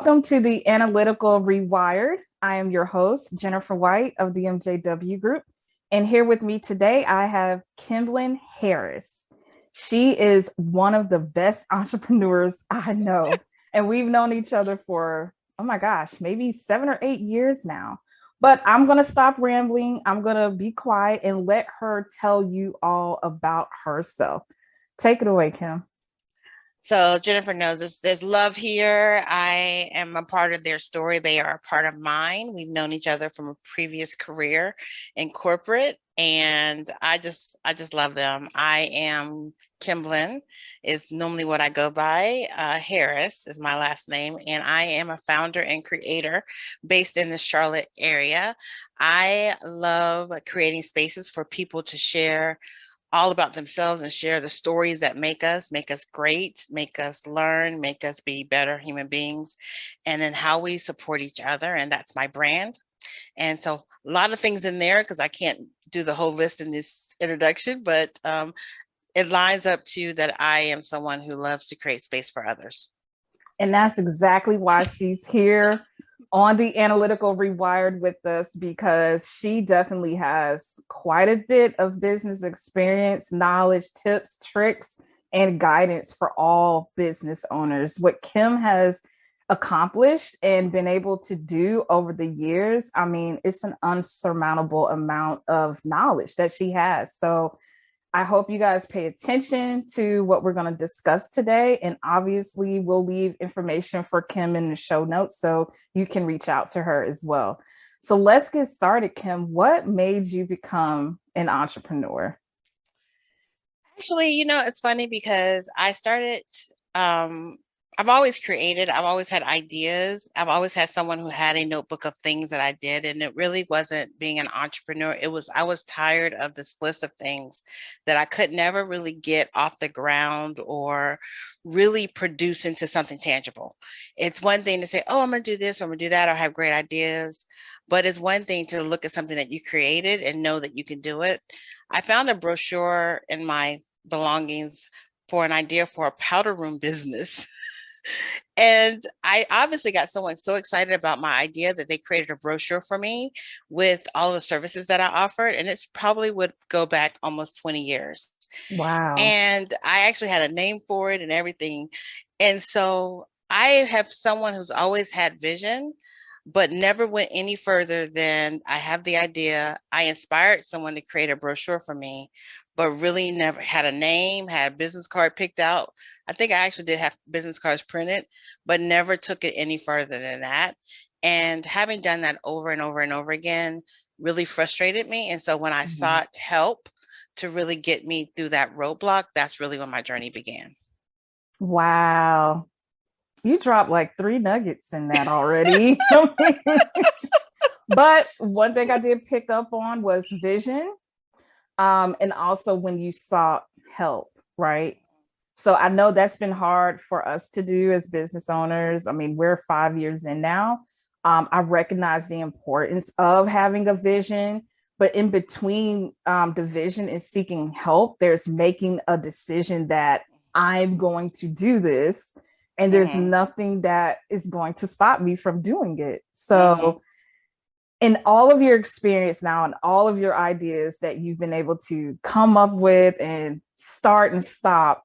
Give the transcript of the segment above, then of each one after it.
Welcome to the Analytical Rewired. I am your host, Jennifer White of the MJW Group. And here with me today, I have Kimblin Harris. She is one of the best entrepreneurs I know. And we've known each other for, oh my gosh, maybe 7 or 8 years now. But I'm going to stop rambling. I'm going to be quiet and let her tell you all about herself. Take it away, Kim. So Jennifer knows this, there's love here. I am a part of their story. They are a part of mine. We've known each other from a previous career in corporate, and I just love them. I am Kimblin is normally what I go by. Harris is my last name, and I am a founder and creator based in the Charlotte area. I love creating spaces for people to share all about themselves and share the stories that make us great, make us learn, make us be better human beings, and then how we support each other. And that's my brand. And so a lot of things in there because I can't do the whole list in this introduction, but it lines up to that I am someone who loves to create space for others. And that's exactly why she's here on the Analytical Rewired with us, because she definitely has quite a bit of business experience, knowledge, tips, tricks, and guidance for all business owners. What Kim has accomplished and been able to do over the years, I mean, it's an unsurmountable amount of knowledge that she has. So I hope you guys pay attention to what we're going to discuss today. And obviously, we'll leave information for Kim in the show notes so you can reach out to her as well. So let's get started, Kim. What made you become an entrepreneur? Actually, it's funny because I started, um, I've always created, I've always had ideas. I've always had someone who had a notebook of things that I did, and it really wasn't being an entrepreneur. I was tired of this list of things that I could never really get off the ground or really produce into something tangible. It's one thing to say, oh, I'm going to do this, or I'm going to do that, or I have great ideas. But it's one thing to look at something that you created and know that you can do it. I found a brochure in my belongings for an idea for a powder room business. And I obviously got someone so excited about my idea that they created a brochure for me with all the services that I offered. And it's probably would go back almost 20 years. Wow. And I actually had a name for it and everything. And so I have someone who's always had vision, but never went any further than I have the idea. I inspired someone to create a brochure for me, but really never had a name, had a business card picked out. I think I actually did have business cards printed, but never took it any further than that. And having done that over and over and over again really frustrated me. And so when I Mhm. sought help to really get me through that roadblock, that's really when my journey began. Wow. You dropped like three nuggets in that already. But one thing I did pick up on was vision. And also when you sought help, right? So I know that's been hard for us to do as business owners. I mean, we're 5 years in now. I recognize the importance of having a vision, but in between the vision and seeking help, there's making a decision that I'm going to do this, and there's Mm-hmm. nothing that is going to stop me from doing it. Mm-hmm. So in all of your experience now and all of your ideas that you've been able to come up with and start and stop,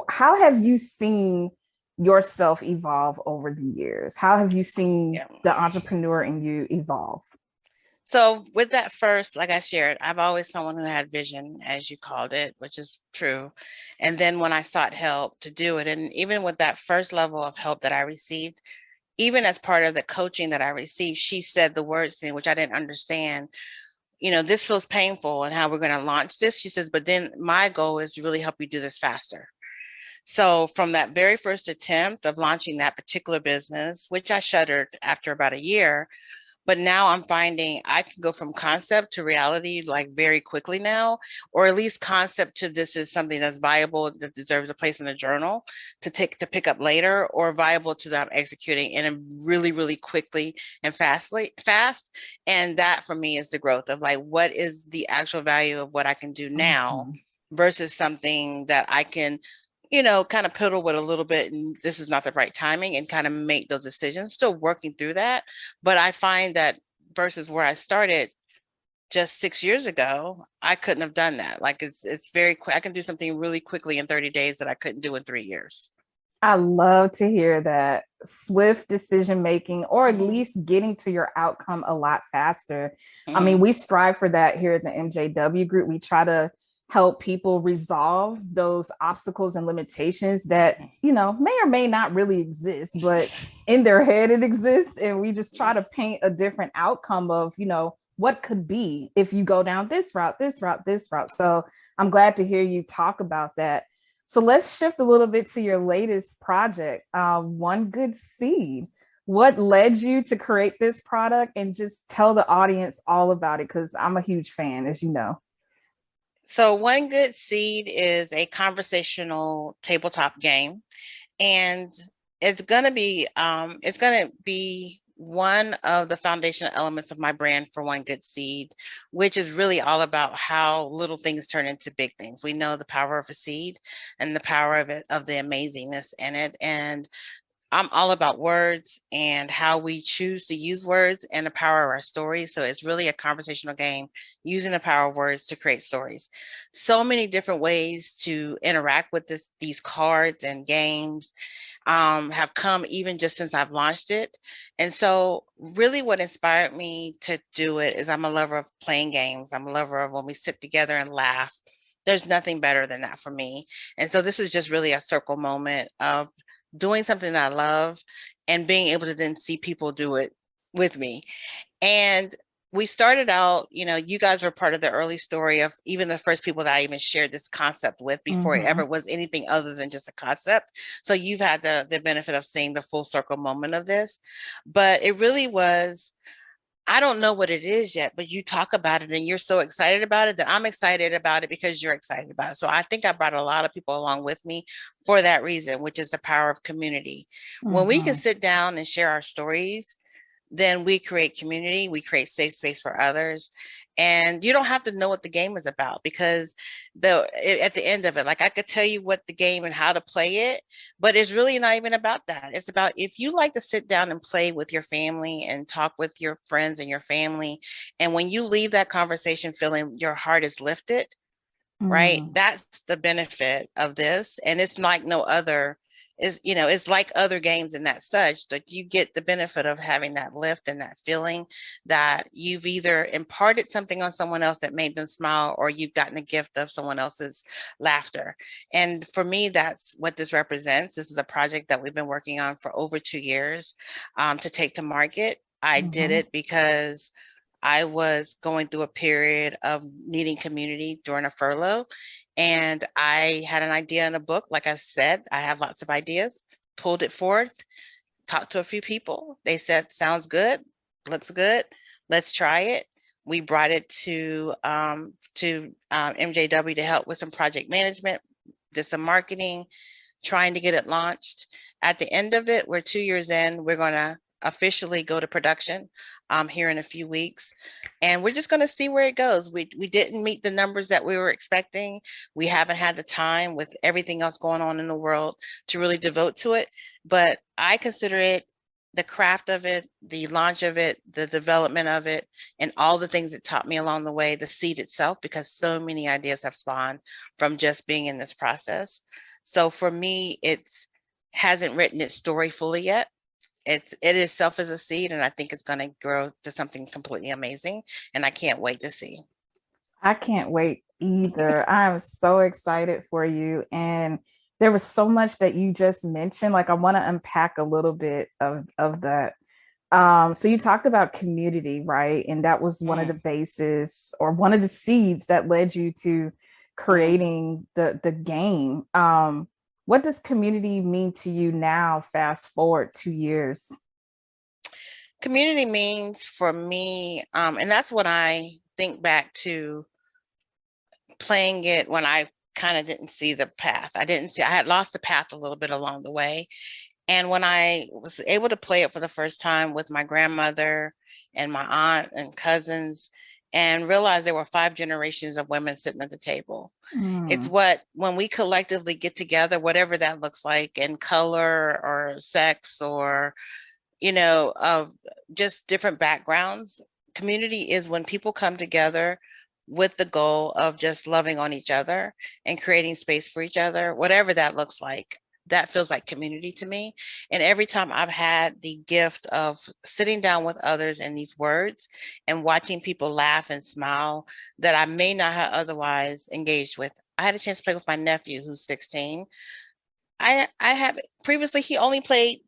how have you seen yourself evolve over the years? How have you seen Yeah. the entrepreneur in you evolve? So with that first, like I shared, I've always someone who had vision, as you called it, which is true. And then when I sought help to do it, and even with that first level of help that I received, even as part of the coaching that I received, she said the words to me, which I didn't understand. This feels painful and how we're going to launch this. She says, but then my goal is to really help you do this faster. So from that very first attempt of launching that particular business, which I shuttered after about a year, but now I'm finding I can go from concept to reality like very quickly now, or at least concept to this is something that's viable that deserves a place in the journal to pick up later, or viable to that executing in a really, really quickly and fast. And that for me is the growth of like what is the actual value of what I can do now Mhm. versus something that I can kind of piddle with a little bit, and this is not the right timing, and kind of make those decisions. Still working through that. But I find that versus where I started just 6 years ago, I couldn't have done that. Like it's very quick. I can do something really quickly in 30 days that I couldn't do in 3 years. I love to hear that swift decision making, or at Hmm. least getting to your outcome a lot faster. I mean, Hmm. we strive for that here at the MJW Group. We try to help people resolve those obstacles and limitations that, may or may not really exist, but in their head it exists. And we just try to paint a different outcome of, what could be if you go down this route, this route, this route. So I'm glad to hear you talk about that. So let's shift a little bit to your latest project, One Good Seed. What led you to create this product, and just tell the audience all about it? Because I'm a huge fan, as you know. So, One Good Seed is a conversational tabletop game, and it's gonna be one of the foundational elements of my brand for One Good Seed, which is really all about how little things turn into big things. We know the power of a seed and the power of it, of the amazingness in it. And I'm all about words and how we choose to use words and the power of our stories. So it's really a conversational game using the power of words to create stories. So many different ways to interact with these cards and games have come even just since I've launched it. And so, really, what inspired me to do it is I'm a lover of playing games. I'm a lover of when we sit together and laugh. There's nothing better than that for me. And so, this is just really a circle moment of doing something that I love and being able to then see people do it with me. And we started out, you guys were part of the early story of even the first people that I even shared this concept with before it Mm-hmm. ever was anything other than just a concept. So you've had the benefit of seeing the full circle moment of this. But it really was, I don't know what it is yet, but you talk about it and you're so excited about it that I'm excited about it because you're excited about it. So I think I brought a lot of people along with me for that reason, which is the power of community. When we can Mm-hmm. sit down and share our stories, then we create community, we create safe space for others. And you don't have to know what the game is about, because at the end of it, like I could tell you what the game and how to play it, but it's really not even about that. It's about, if you like to sit down and play with your family and talk with your friends and your family, and when you leave that conversation feeling your heart is lifted, right? Mm. That's the benefit of this. And it's like no other, it's like other games in that such that you get the benefit of having that lift and that feeling that you've either imparted something on someone else that made them smile, or you've gotten a gift of someone else's laughter. And for me, that's what this represents. This is a project that we've been working on for over 2 years, to take to market. I did Mm-hmm. it because I was going through a period of needing community during a furlough. And I had an idea in a book. Like I said, I have lots of ideas, pulled it forward, talked to a few people. They said, sounds good, looks good, let's try it. We brought it to MJW to help with some project management, did some marketing, trying to get it launched. At the end of it, we're 2 years in. We're going to officially go to production here in a few weeks, and we're just going to see where it goes. We didn't meet the numbers that we were expecting. We haven't had the time with everything else going on in the world to really devote to it, but I consider it, the craft of it, the launch of it, the development of it, and all the things it taught me along the way, the seed itself, because so many ideas have spawned from just being in this process. So for me, it's hasn't written its story fully yet. It itself as a seed, and I think it's going to grow to something completely amazing. And I can't wait to see. I can't wait either. I'm so excited for you. And there was so much that you just mentioned. Like, I want to unpack a little bit of that. So you talked about community, right? And that was one of the Mm, bases, or one of the seeds that led you to mhm. creating the game. What does community mean to you now, fast forward 2 years? Community means for me, and that's what I think back to playing it when I kind of didn't see the path. I had lost the path a little bit along the way. And when I was able to play it for the first time with my grandmother and my aunt and cousins, and realized there were 5 generations of women sitting at the table. It's Mm. when we collectively get together, whatever that looks like in color or sex or, of just different backgrounds. Community is when people come together with the goal of just loving on each other and creating space for each other, whatever that looks like. That feels like community to me. And every time I've had the gift of sitting down with others in these words and watching people laugh and smile that I may not have otherwise engaged with. I had a chance to play with my nephew who's 16. I have previously he only played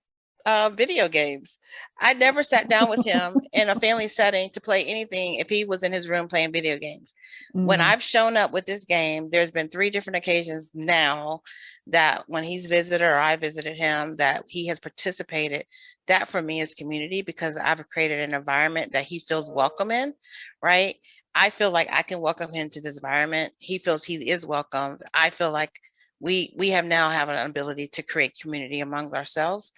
video games. I never sat down with him in a family setting to play anything if he was in his room playing video games. When Mm. I've shown up with this game, there's been 3 different occasions now that when he's visited or I visited him, that he has participated. That for me is community because I've created an environment that he feels welcome in, right? I feel like I can welcome him to this environment. He feels he is welcomed. I feel like we have now have an ability to create community among ourselves,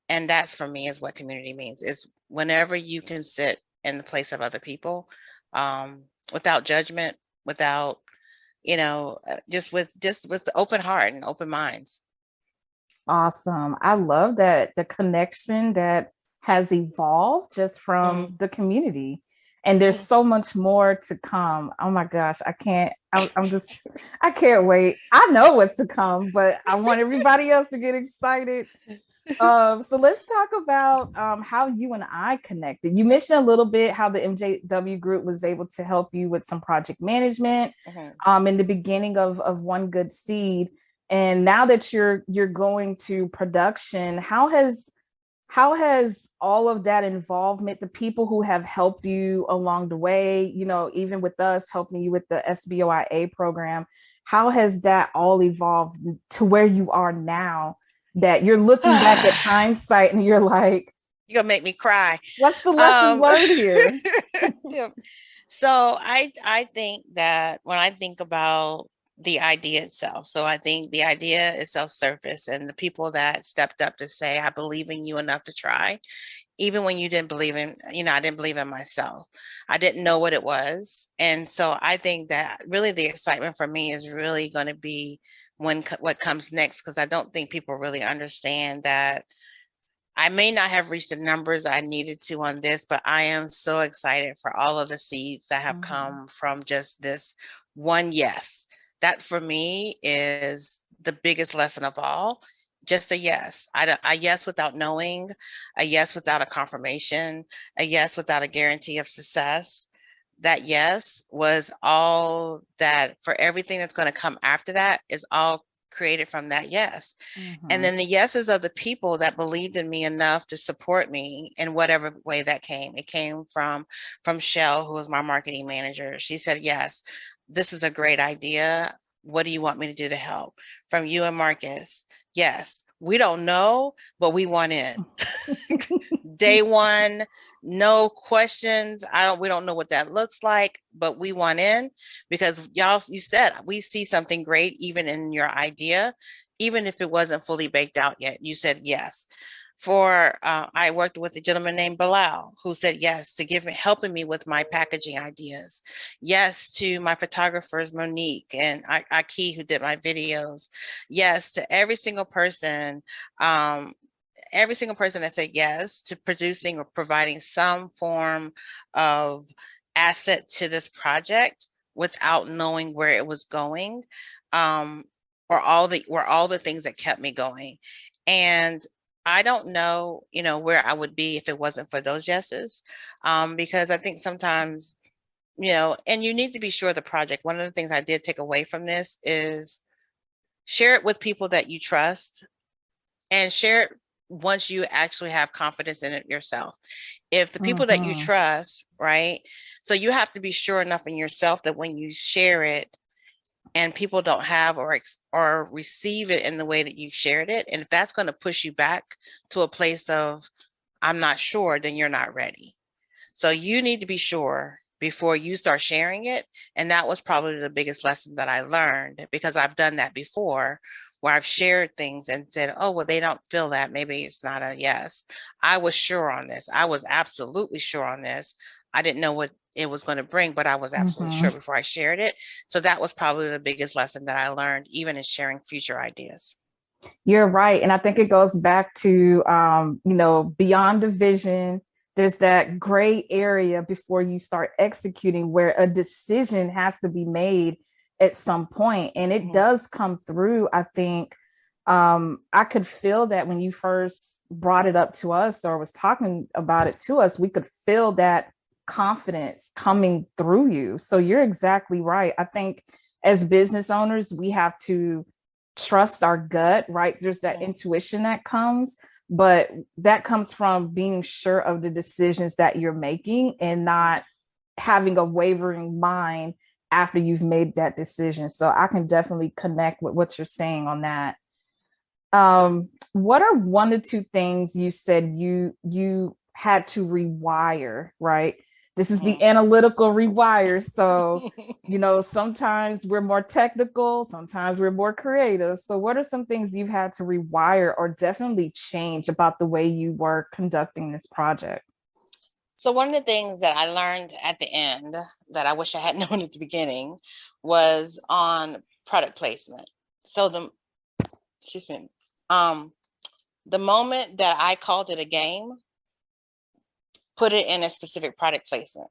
and that's for me is what community means, is whenever you can sit in the place of other people, without judgment, without just with the open heart and open minds. Awesome. I love that the connection that has evolved just Mm-hmm. from the community. And there's Mm-hmm. so much more to come. Oh my gosh, I can't wait. I know what's to come, but I want everybody else to get excited. So let's talk about how you and I connected. You mentioned a little bit how the MJW Group was able to help you with some project management Mm-hmm. in the beginning of One Good Seed. And now that you're going to production, how has all of that involvement, the people who have helped you along the way, even with us helping you with the SBOIA program, how has that all evolved to where you are now, that you're looking back at hindsight and you're like, You're gonna make me cry. what's the lessons Um, learned here? yeah. So I think that when I think about the idea itself, so I think the idea itself surfaced and the people that stepped up to say, I believe in you enough to try, even when you didn't believe in, I didn't believe in myself. I didn't know what it was. And so I think that really the excitement for me is really going to be what comes next, because I don't think people really understand that I may not have reached the numbers I needed to on this, but I am so excited for all of the seeds that have Mhm. come from just this one yes. That for me is the biggest lesson of all. Just a yes. A yes without knowing, a yes without a confirmation, a yes without a guarantee of success. That yes was all that, for everything that's going to come after that is all created from that yes. And Mhm. then the yeses of the people that believed in me enough to support me in whatever way that came. It came from Shell, who was my marketing manager. She said, yes, this is a great idea. What do you want me to do to help? From you and Marcus, yes, we don't know, but we want in. Day one, no questions. We don't know what that looks like, but we want in because you said we see something great even in your idea, even if it wasn't fully baked out yet. You said yes. I worked with a gentleman named Bilal who said yes to helping me with my packaging ideas. Yes to my photographers Monique and Aki, who did my videos. Yes to every single person that said yes to producing or providing some form of asset to this project without knowing where it was going, um, or all the things that kept me going. And I don't know, where I would be if it wasn't for those yeses, because I think sometimes, and you need to be sure of the project. One of the things I did take away from this is share it with people that you trust, and share it once you actually have confidence in it yourself. If the people that you Mhm. trust, right? So you have to be sure enough in yourself that when you share it and people don't have or receive it in the way that you shared it, and if that's going to push you back to a place of I'm not sure, then you're not ready. So you need to be sure before you start sharing it. And that was probably the biggest lesson that I learned, because I've done that before where I've shared things and said, oh, well, they don't feel that. Maybe it's not a yes. I was sure on this. I was absolutely sure on this. I didn't know what it was going to bring, but I was absolutely Mhm. sure before I shared it. So that was probably the biggest lesson that I learned, even in sharing future ideas. You're right. And I think it goes back to, beyond the vision, there's that gray area before you start executing where a decision has to be made at some point. And it Mhm. does come through. I think I could feel that when you first brought it up to us or was talking about it to us, we could feel that confidence coming through you. So you're exactly right. I think as business owners, we have to trust our gut, right? There's that Mhm. intuition that comes, but that comes from being sure of the decisions that you're making and not having a wavering mind after you've made that decision. So I can definitely connect with what you're saying on that. What are one or two things you said you had to rewire, right? This is the Mhm. analytical rewire. So, sometimes we're more technical, sometimes we're more creative. So, what are some things you've had to rewire or definitely change about the way you were conducting this project? So one of the things that I learned at the end that I wish I had known at the beginning was on product placement. So excuse me, um, the moment that I called it a game, put it in a specific product placement.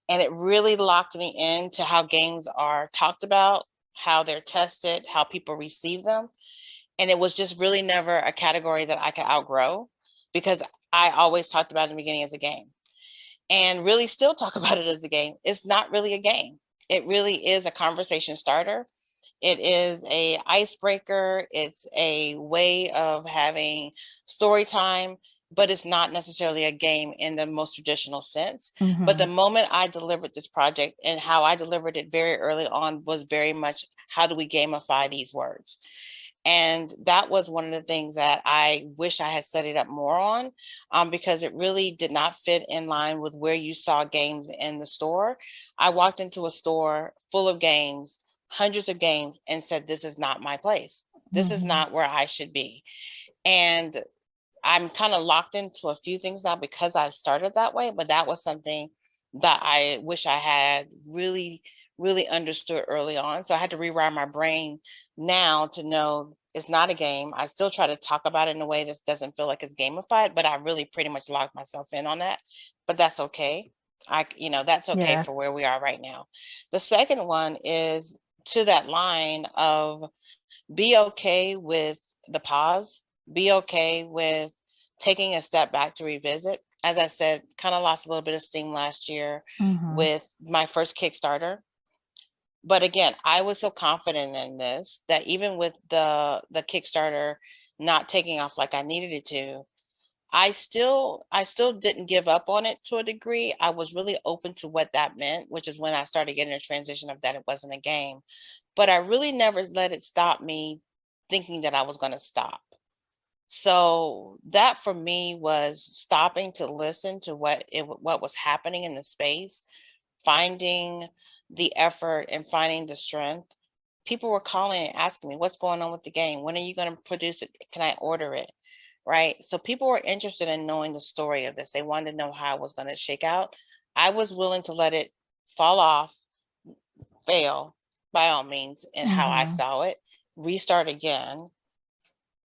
And it really locked me into how games are talked about, how they're tested, how people receive them. And it was just really never a category that I could outgrow because I always talked about it in the beginning as a game and really still talk about it as a game. It's not really a game. It really is a conversation starter. It is a icebreaker. It's a way of having story time, but it's not necessarily a game in the most traditional sense. But the Mm-hmm. moment I delivered this project and how I delivered it very early on was very much how do we gamify these words? And that was one of the things that I wish I had studied up more on, because it really did not fit in line with where you saw games in the store. I walked into a store full of games, hundreds of games, and said, this is not my place. This is Mm-hmm. not where I should be. And I'm kind of locked into a few things now because I started that way, but that was something that I wish I had really, really understood early on. So I had to rewire my brain now to know it's not a game. I still try to talk about it in a way that doesn't feel like it's gamified, but I really pretty much locked myself in on that. But that's okay. That's okay Yeah. for where we are right now. The second one is to that line of be okay with the pause, be okay with taking a step back to revisit. As I said, kind of lost a little bit of steam last year Mm-hmm. with my first Kickstarter. But again, I was so confident in this that even with the Kickstarter not taking off like I needed it to, I still didn't give up on it to a degree. I was really open to what that meant, which is when I started getting a transition of that it wasn't a game. But I really never let it stop me thinking that I was going to stop. So that for me was stopping to listen to what was happening in the space, finding the effort and finding the strength. People were calling and asking me, what's going on with the game? When are you going to produce it? Can I order it? Right. So people were interested in knowing the story of this. They wanted to know how it was going to shake out. I was willing to let it fall off, fail by all means, and how I Mm-hmm. saw it, restart again.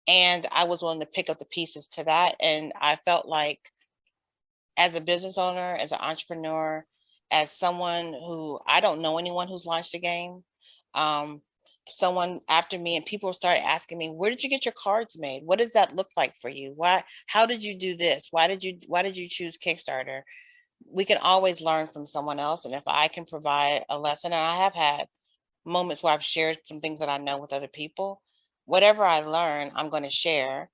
And I was willing to pick up the pieces to that. And I felt like as a business owner, as an entrepreneur, as someone who I don't know anyone who's launched a game, um, someone after me and people started asking me, where did you get your cards made? What does that look like for you? How did you do this? Why did you choose Kickstarter? We can always learn from someone else. And if I can provide a lesson, and I have had moments where I've shared some things that I know with other people, whatever I learn, I'm going to share.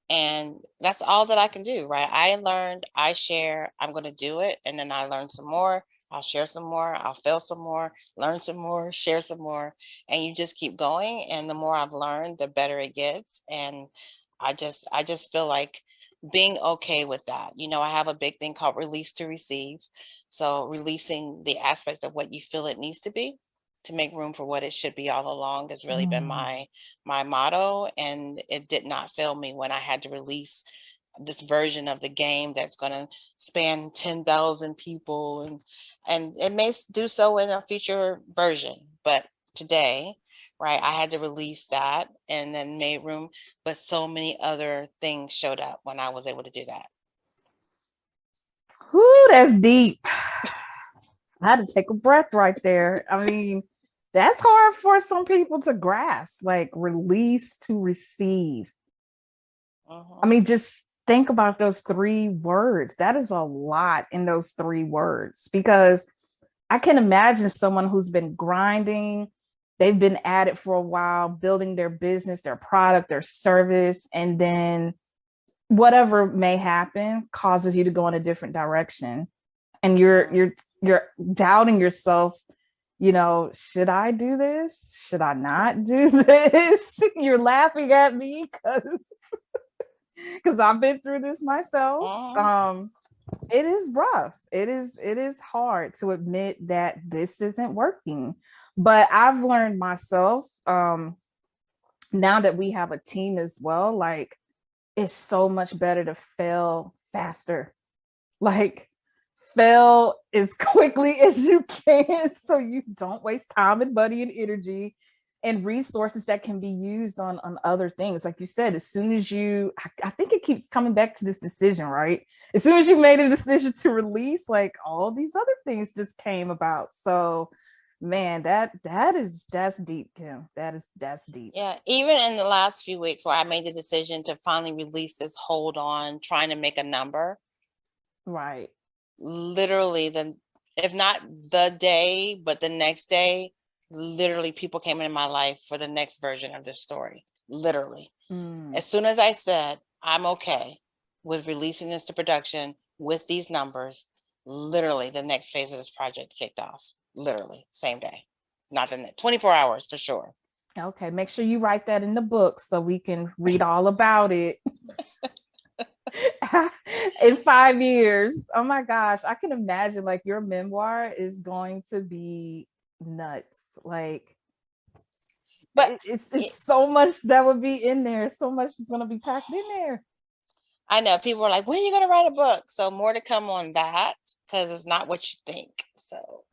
And that's all that I can do, right? I learned, I share, I'm going to do it. And then I learn some more. I'll share some more. I'll fail some more, learn some more, share some more. And you just keep going. And the more I've learned, the better it gets. And I just feel like being okay with that. I have a big thing called release to receive. So releasing the aspect of what you feel it needs to be to make room for what it should be all along has really been Mm-hmm. my motto, and it did not fail me when I had to release this version of the game that's going to span 10,000 people, and it may do so in a future version, but today, right, I had to release that and then made room, but so many other things showed up when I was able to do that. Whoo, that's deep. I had to take a breath right there. I mean, that's hard for some people to grasp, like release to receive. I mean, just think about those 3 words. That is a lot in those 3 words, because I can imagine someone who's been grinding, they've been at it for a while, building their business, their product, their service, and then whatever may happen causes you to go in a different direction. And you're doubting yourself, should I do this? Should I not do this? You're laughing at me because I've been through this myself. It is rough. It is hard to admit that this isn't working. But I've learned myself, now that we have a team as well, like, it's so much better to fail faster. Like, fail as quickly as you can so you don't waste time and money and energy and resources that can be used on other things. Like you said, as soon as I think it keeps coming back to this decision, right? As soon as you made a decision to release, like, all these other things just came about. So man, that's deep, Kim. That's deep. Yeah, even in the last few weeks where I made the decision to finally release this hold on trying to make a number. Right. Literally, if not the day, but the next day, literally people came into my life for the next version of this story. Literally. As soon as I said, I'm okay with releasing this to production with these numbers, literally the next phase of this project kicked off. Literally, same day. Not in 24 hours for sure. Okay, make sure you write that in the book so we can read all about it. In 5 years. Oh my gosh, I can imagine, like, your memoir is going to be nuts. Like, but it's so much that would be in there. So much is going to be packed in there. I know people are like, when are you going to write a book? So more to come on that, because it's not what you think. So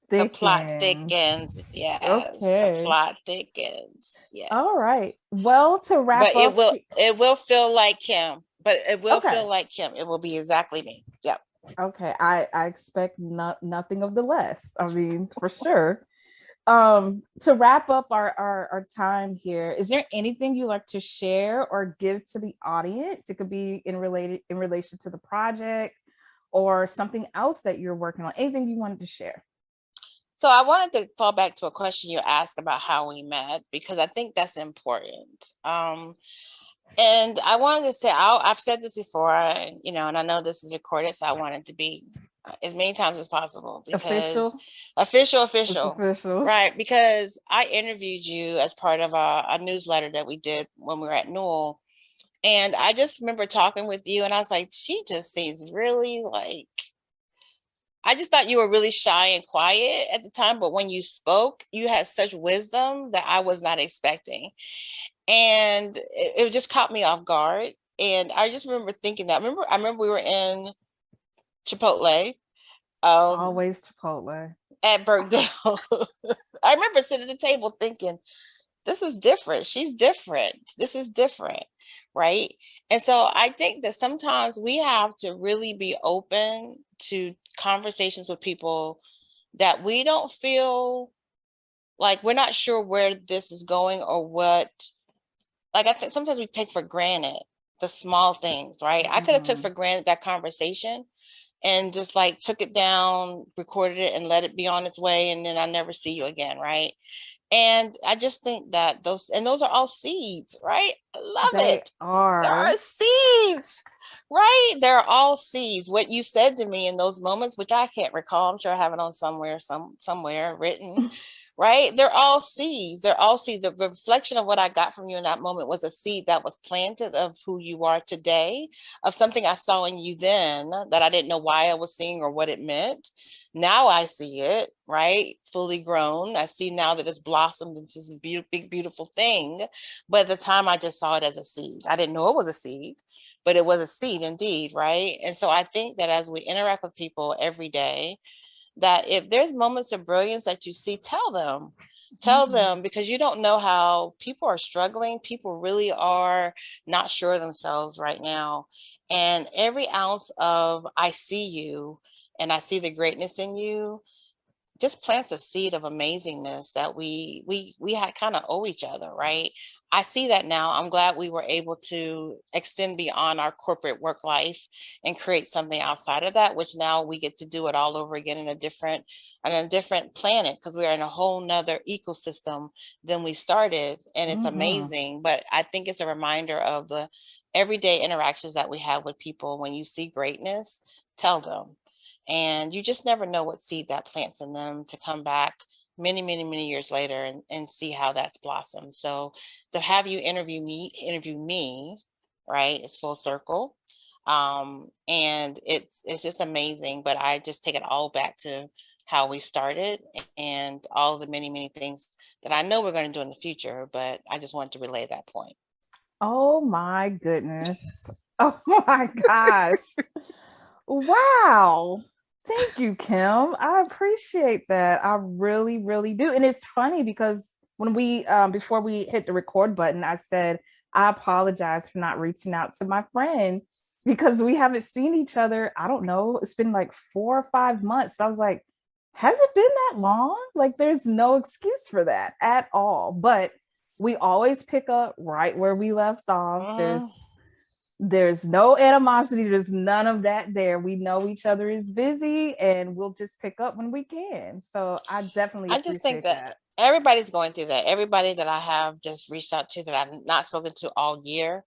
the plot thickens. Yes. Okay. The plot thickens. Yes. All right. Well, to wrap up. But it will feel like him. But it will feel like him. It will be exactly me. Yep. Okay. I expect nothing of the less. I mean, for sure. To wrap up our time here, is there anything you like to share or give to the audience? It could be in relation to the project or something else that you're working on. Anything you wanted to share? So I wanted to fall back to a question you asked about how we met, because I think that's important. And I wanted to say, I've said this before, and I know this is recorded, so I want it to be as many times as possible, because official, right? Because I interviewed you as part of a newsletter that we did when we were at Newell, and I just remember talking with you, and I was like, she just seems really like. I just thought you were really shy and quiet at the time, but when you spoke, you had such wisdom that I was not expecting. And it just caught me off guard. And I just remember thinking that. I remember we were in Chipotle. Always Chipotle. At Birkdale. I remember sitting at the table thinking, this is different. She's different. This is different. Right. And so I think that sometimes we have to really be open to conversations with people that we don't feel like we're not sure where this is going or what. Like, I think sometimes we take for granted the small things, right? I could have took for granted that conversation and just like took it down, recorded it, and let it be on its way, and then I never see you again, right? And I just think that those are all seeds, right? I love it. There are seeds, right? They're all seeds. What you said to me in those moments, which I can't recall, I'm sure I have it on somewhere written, right? They're all seeds. They're all seeds. The reflection of what I got from you in that moment was a seed that was planted of who you are today, of something I saw in you then that I didn't know why I was seeing or what it meant. Now I see it, right? Fully grown. I see now that it's blossomed into this big, beautiful thing. But at the time, I just saw it as a seed. I didn't know it was a seed, but it was a seed indeed, right? And so I think that as we interact with people every day, that if there's moments of brilliance that you see, tell them, because you don't know how people are struggling. People really are not sure of themselves right now. And every ounce of I see you and I see the greatness in you just plants a seed of amazingness that we had kind of owe each other, right? I see that now. I'm glad we were able to extend beyond our corporate work life and create something outside of that, which now we get to do it all over again in a different planet, because we are in a whole nother ecosystem than we started, and it's amazing. But I think it's a reminder of the everyday interactions that we have with people. When you see greatness, tell them, and you just never know what seed that plants in them to come back many, many, many years later and see how that's blossomed. So to have you interview me, right, it's full circle. And it's just amazing. But I just take it all back to how we started and all the many, many things that I know we're going to do in the future. But I just wanted to relay that point. Oh my goodness. Oh my gosh. Wow. Thank you, Kim. I appreciate that. I really, really do. And it's funny because when we before we hit the record button, I said, I apologize for not reaching out to my friend because we haven't seen each other. I don't know. It's been like 4 or 5 months. So I was like, has it been that long? Like, there's no excuse for that at all. But we always pick up right where we left off. There's no animosity, there's none of that there. We know each other is busy and we'll just pick up when we can. So I definitely I just think appreciate that that. everybody's going through that. Everybody that I have just reached out to that I've not spoken to all year,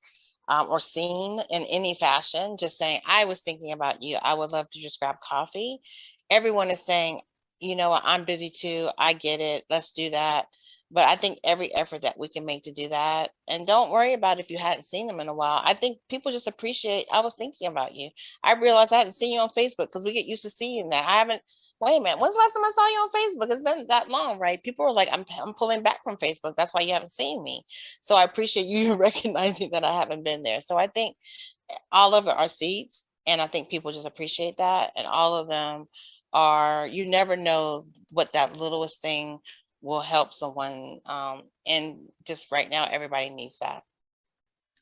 or seen in any fashion, just saying, I was thinking about you. I would love to just grab coffee. Everyone is saying, you know, I'm busy too. I get it. Let's do that. But I think every effort that we can make to do that, and don't worry about if you hadn't seen them in a while. I think people just appreciate, I was thinking about you. I realized I hadn't seen you on Facebook because we get used to seeing that. I haven't, wait a minute, when's the last time I saw you on Facebook? It's been that long, right? People are like, I'm pulling back from Facebook. That's why you haven't seen me. So I appreciate you recognizing that I haven't been there. So I think all of it are seeds. And I think people just appreciate that. And all of them are, you never know what that littlest thing will help someone. And just right now, everybody needs that.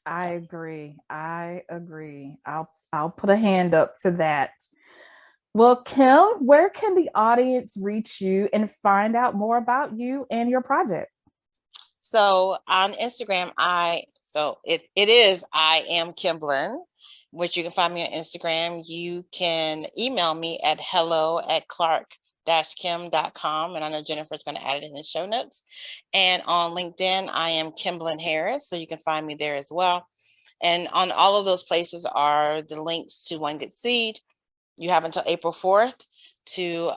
I So agree. I agree. I'll put a hand up to that. Well, Kim, where can the audience reach you and find out more about you and your project? So on Instagram, it is I am Kimblin, which you can find me on Instagram. You can email me at hello@clark-kim.com. And I know Jennifer's going to add it in the show notes. And on LinkedIn, I am Kimblin Harris. So you can find me there as well. And on all of those places are the links to One Good Seed. You have until April 4th to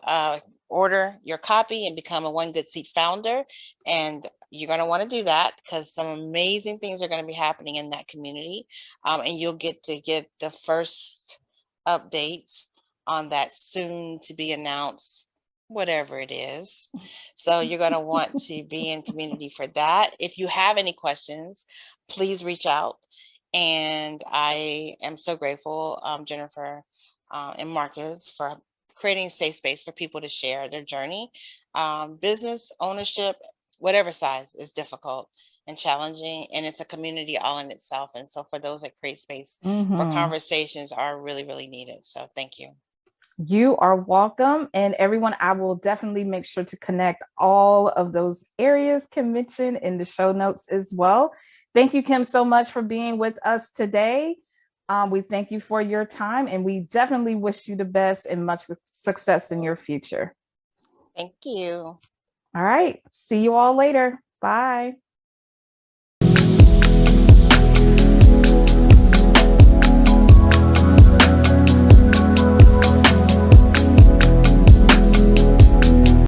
order your copy and become a One Good Seed founder. And you're going to want to do that because some amazing things are going to be happening in that community. And you'll get the first updates on that soon to be announced, whatever it is. So you're going to want to be in community for that. If you have any questions, please reach out. And I am so grateful, Jennifer and Marcus, for creating a safe space for people to share their journey. Business ownership, whatever size, is difficult and challenging, and it's a community all in itself. And so for those that create space for Mhm. conversations are really, really needed. So thank you. You are welcome. And everyone, I will definitely make sure to connect all of those areas Kim mentioned in the show notes as well. Thank you, Kim, so much for being with us today. We thank you for your time and we definitely wish you the best and much success in your future. Thank you. All right. See you all later. Bye.